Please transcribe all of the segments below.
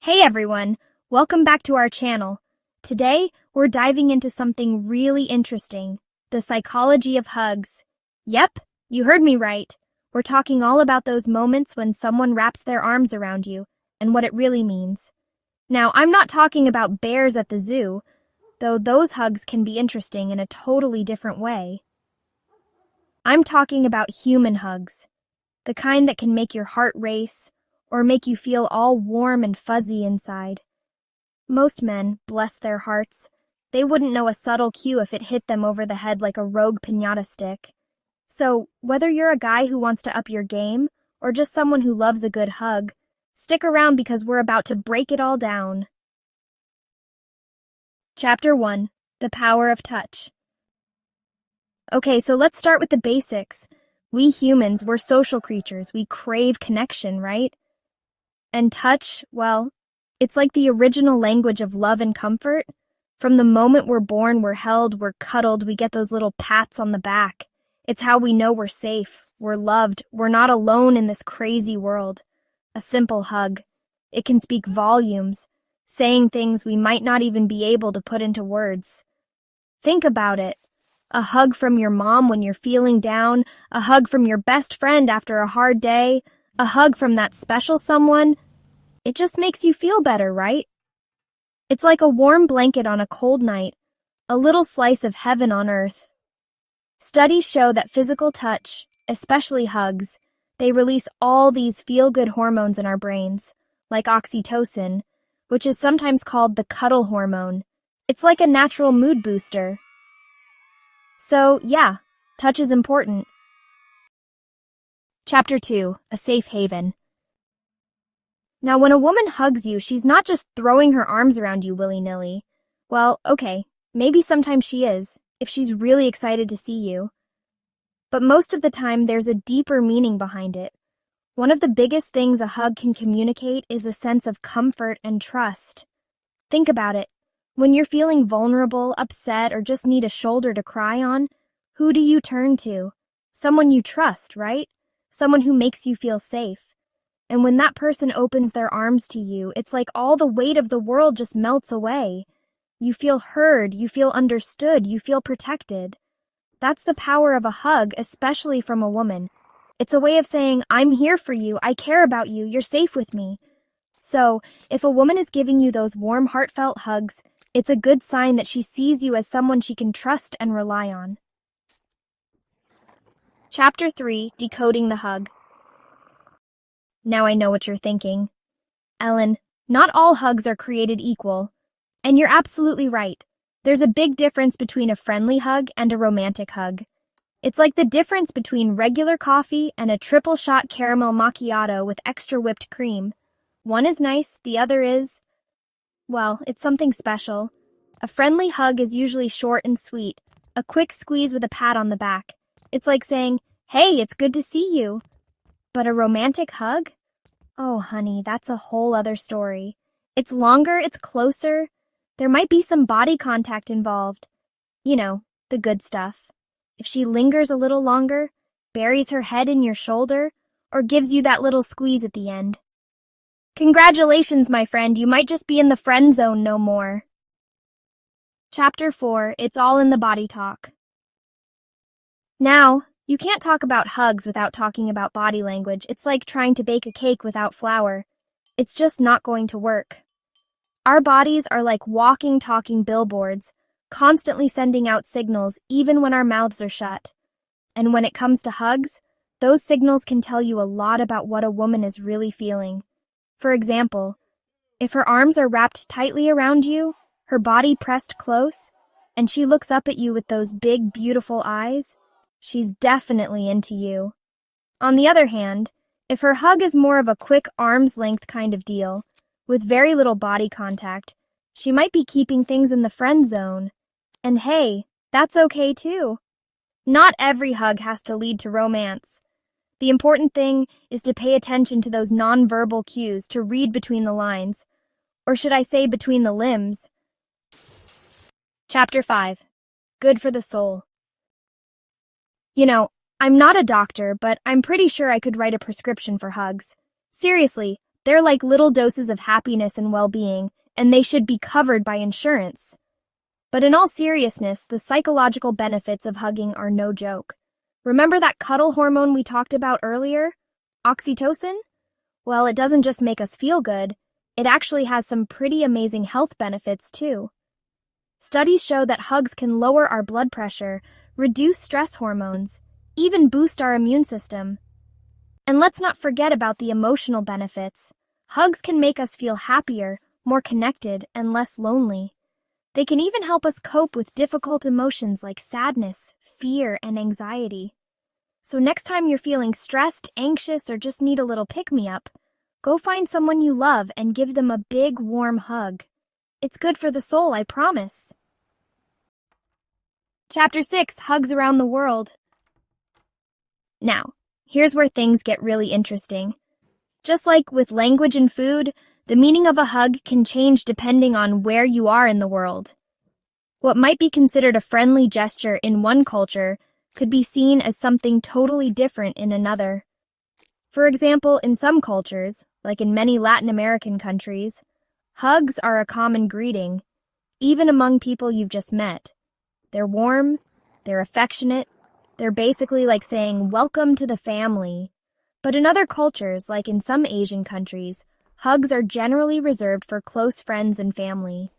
Hey everyone, welcome back to our channel. Today, we're diving into something really interesting, the psychology of hugs. Yep, you heard me right. We're talking all about those moments when someone wraps their arms around you and what it really means. Now, I'm not talking about bears at the zoo, though those hugs can be interesting in a totally different way. I'm talking about human hugs, the kind that can make your heart race, or make you feel all warm and fuzzy inside. Most men, bless their hearts, they wouldn't know a subtle cue if it hit them over the head like a rogue piñata stick. So, whether you're a guy who wants to up your game, or just someone who loves a good hug, stick around because we're about to break it all down. Chapter 1. The Power of Touch. Okay, so let's start with the basics. We humans, we're social creatures. We crave connection, right? And touch, well, it's like the original language of love and comfort. From the moment we're born, we're held, we're cuddled, we get those little pats on the back. It's how we know we're safe, we're loved, we're not alone in this crazy world. A simple hug. It can speak volumes, saying things we might not even be able to put into words. Think about it. A hug from your mom when you're feeling down, a hug from your best friend after a hard day, a hug from that special someone. It just makes you feel better, right? It's like a warm blanket on a cold night, a little slice of heaven on earth. Studies show that physical touch, especially hugs, they release all these feel-good hormones in our brains, like oxytocin, which is sometimes called the cuddle hormone. It's like a natural mood booster. So, yeah, touch is important. Chapter 2. A Safe Haven. Now, when a woman hugs you, she's not just throwing her arms around you willy-nilly. Well, okay, maybe sometimes she is, if she's really excited to see you. But most of the time, there's a deeper meaning behind it. One of the biggest things a hug can communicate is a sense of comfort and trust. Think about it. When you're feeling vulnerable, upset, or just need a shoulder to cry on, who do you turn to? Someone you trust, right? Someone who makes you feel safe. And when that person opens their arms to you, it's like all the weight of the world just melts away. You feel heard, you feel understood, you feel protected. That's the power of a hug, especially from a woman. It's a way of saying, I'm here for you, I care about you, you're safe with me. So, if a woman is giving you those warm, heartfelt hugs, it's a good sign that she sees you as someone she can trust and rely on. Chapter 3. Decoding the Hug. Now I know what you're thinking. Ellen, not all hugs are created equal. And you're absolutely right. There's a big difference between a friendly hug and a romantic hug. It's like the difference between regular coffee and a triple-shot caramel macchiato with extra whipped cream. One is nice, the other is, well, it's something special. A friendly hug is usually short and sweet, a quick squeeze with a pat on the back. It's like saying, hey, it's good to see you. But a romantic hug? Oh, honey, that's a whole other story. It's longer, it's closer. There might be some body contact involved. You know, the good stuff. If she lingers a little longer, buries her head in your shoulder, or gives you that little squeeze at the end. Congratulations, my friend, you might just be in the friend zone no more. Chapter 4. It's all in the body talk. Now, you can't talk about hugs without talking about body language. It's like trying to bake a cake without flour. It's just not going to work. Our bodies are like walking, talking billboards, constantly sending out signals even when our mouths are shut. And when it comes to hugs, those signals can tell you a lot about what a woman is really feeling. For example, if her arms are wrapped tightly around you, her body pressed close, and she looks up at you with those big, beautiful eyes, she's definitely into you. On the other hand, if her hug is more of a quick arm's length kind of deal, with very little body contact, she might be keeping things in the friend zone. And hey, that's okay too. Not every hug has to lead to romance. The important thing is to pay attention to those nonverbal cues, to read between the lines. Or should I say between the limbs? Chapter 5. Good for the soul. You know, I'm not a doctor, but I'm pretty sure I could write a prescription for hugs. Seriously, They're like little doses of happiness and well-being, and they should be covered by insurance. But in all seriousness, the psychological benefits of hugging are no joke. Remember that cuddle hormone we talked about earlier? Oxytocin? Well, it doesn't just make us feel good, it actually has some pretty amazing health benefits too. Studies show that hugs can lower our blood pressure, reduce stress hormones, even boost our immune system. And let's not forget about the emotional benefits. Hugs can make us feel happier, more connected, and less lonely. They can even help us cope with difficult emotions like sadness, fear, and anxiety. So next time you're feeling stressed, anxious, or just need a little pick-me-up, go find someone you love and give them a big, warm hug. It's good for the soul, I promise. Chapter 6, Hugs Around the World. Now, here's where things get really interesting. Just like with language and food, the meaning of a hug can change depending on where you are in the world. What might be considered a friendly gesture in one culture could be seen as something totally different in another. For example, in some cultures, like in many Latin American countries, hugs are a common greeting, even among people you've just met. They're warm, they're affectionate, they're basically like saying, "Welcome to the family." But in other cultures, like in some Asian countries, hugs are generally reserved for close friends and family.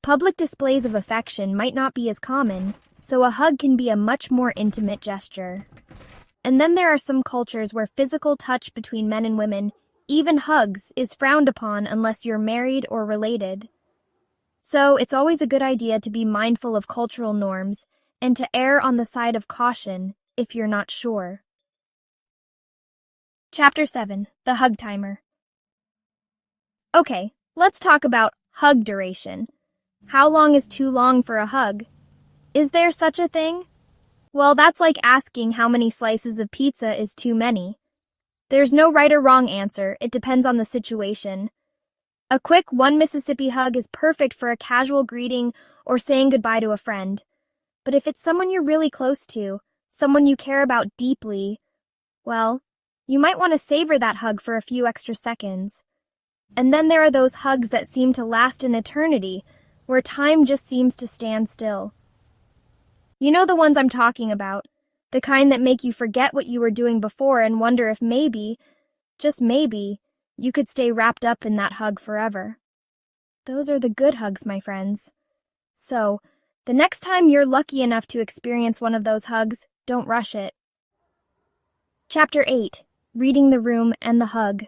Public displays of affection might not be as common, so a hug can be a much more intimate gesture. And then there are some cultures where physical touch between men and women, even hugs, is frowned upon unless you're married or related. So it's always a good idea to be mindful of cultural norms and to err on the side of caution if you're not sure. Chapter 7, The Hug Timer. Okay, let's talk about hug duration. How long is too long for a hug? Is there such a thing? Well, that's like asking how many slices of pizza is too many. There's no right or wrong answer, it depends on the situation. A quick one Mississippi hug is perfect for a casual greeting or saying goodbye to a friend. But if it's someone you're really close to, someone you care about deeply, well, you might want to savor that hug for a few extra seconds. And then there are those hugs that seem to last an eternity, where time just seems to stand still. You know the ones I'm talking about, the kind that make you forget what you were doing before and wonder if maybe, just maybe, you could stay wrapped up in that hug forever. Those are the good hugs, my friends. So, the next time you're lucky enough to experience one of those hugs, don't rush it. Chapter 8, Reading the Room and the Hug.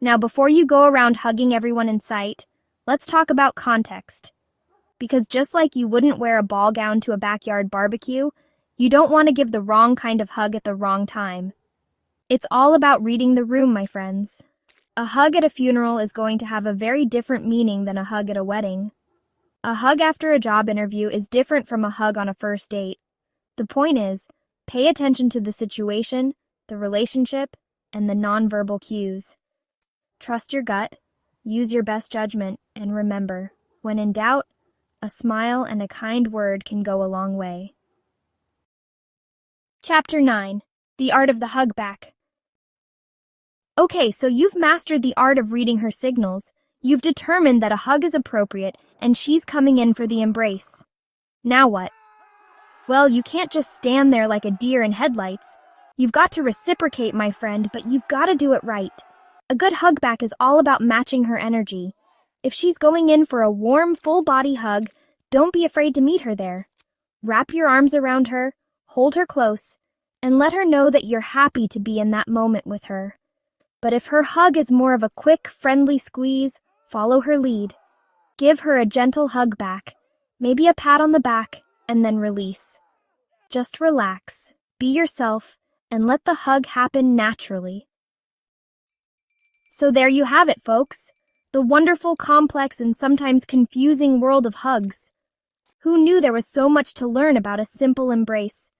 Now, before you go around hugging everyone in sight, let's talk about context. Because just like you wouldn't wear a ball gown to a backyard barbecue, you don't want to give the wrong kind of hug at the wrong time. It's all about reading the room, my friends. A hug at a funeral is going to have a very different meaning than a hug at a wedding. A hug after a job interview is different from a hug on a first date. The point is, pay attention to the situation, the relationship, and the nonverbal cues. Trust your gut, use your best judgment, and remember, when in doubt, a smile and a kind word can go a long way. Chapter 9, The Art of the Hug Back. Okay, so you've mastered the art of reading her signals. You've determined that a hug is appropriate and she's coming in for the embrace. Now what? Well, you can't just stand there like a deer in headlights. You've got to reciprocate, my friend, but you've got to do it right. A good hug back is all about matching her energy. If she's going in for a warm, full-body hug, don't be afraid to meet her there. Wrap your arms around her, hold her close, and let her know that you're happy to be in that moment with her. But if her hug is more of a quick, friendly squeeze, follow her lead. Give her a gentle hug back, maybe a pat on the back, and then release. Just relax, be yourself, and let the hug happen naturally. So there you have it, folks. The wonderful, complex, and sometimes confusing world of hugs. Who knew there was so much to learn about a simple embrace?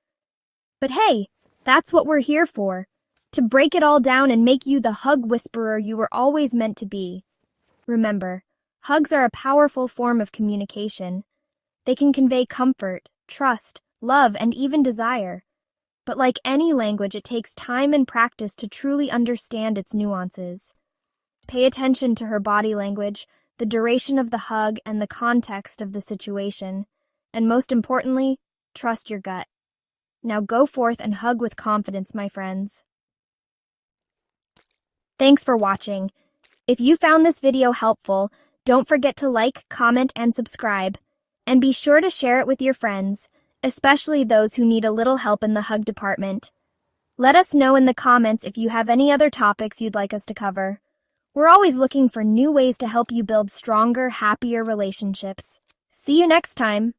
But hey, that's what we're here for. To break it all down and make you the hug whisperer you were always meant to be. Remember, hugs are a powerful form of communication. They can convey comfort, trust, love, and even desire. But like any language, it takes time and practice to truly understand its nuances. Pay attention to her body language, the duration of the hug, and the context of the situation. And most importantly, trust your gut. Now go forth and hug with confidence, my friends. Thanks for watching. If you found this video helpful, don't forget to like, comment, and subscribe. And be sure to share it with your friends, especially those who need a little help in the hug department. Let us know in the comments if you have any other topics you'd like us to cover. We're always looking for new ways to help you build stronger, happier relationships. See you next time.